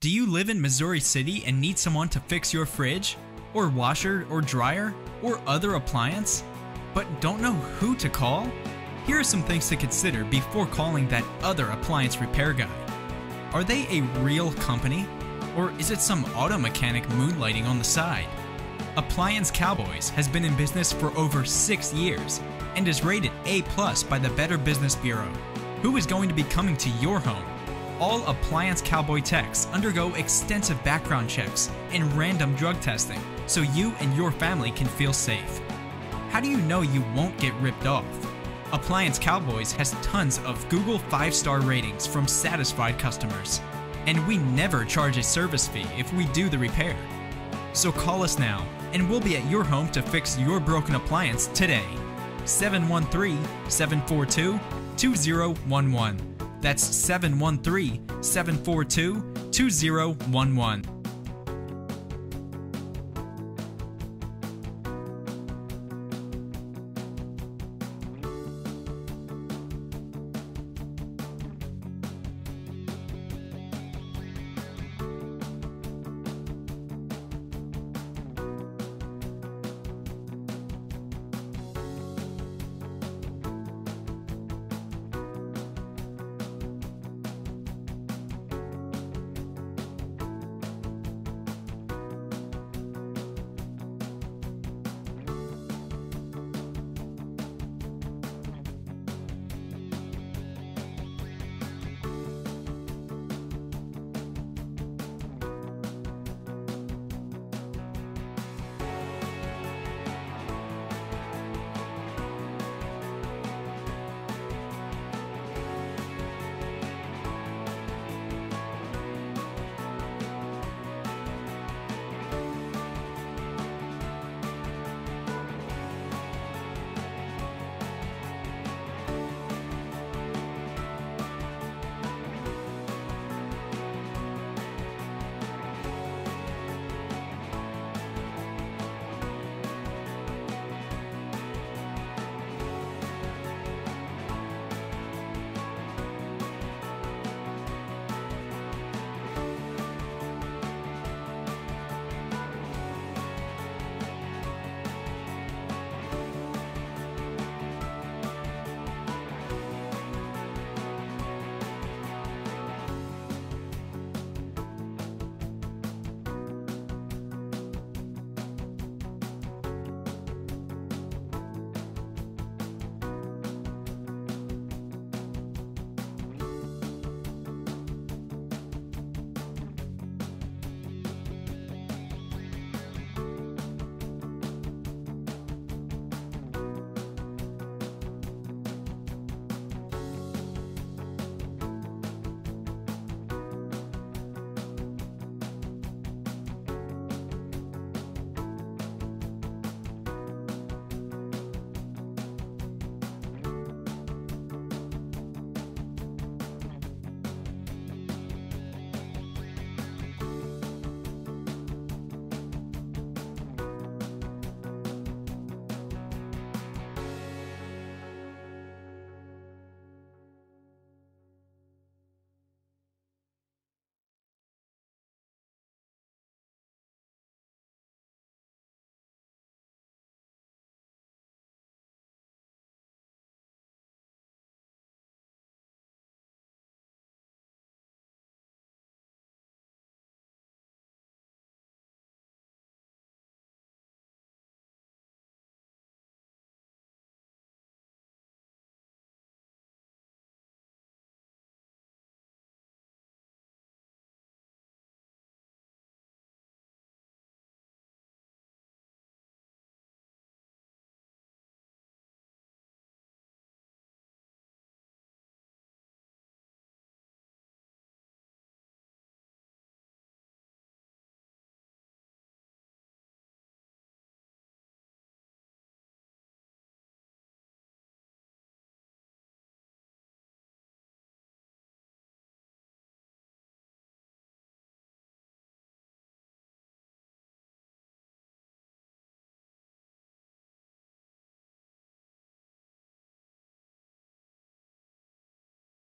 Do you live in Missouri City and need someone to fix your fridge, or washer or dryer, or other appliance, but don't know who to call? Here are some things to consider before calling that other appliance repair guy. Are they a real company, or is it some auto mechanic moonlighting on the side? Appliance Cowboys has been in business for over 6 years and is rated A+ by the Better Business Bureau. Who is going to be coming to your home? All Appliance Cowboy techs undergo extensive background checks and random drug testing so you and your family can feel safe. How do you know you won't get ripped off? Appliance Cowboys has tons of Google 5-star ratings from satisfied customers, and we never charge a service fee if we do the repair. So call us now, and we'll be at your home to fix your broken appliance today. 713-742-2011. That's 713-742-2011.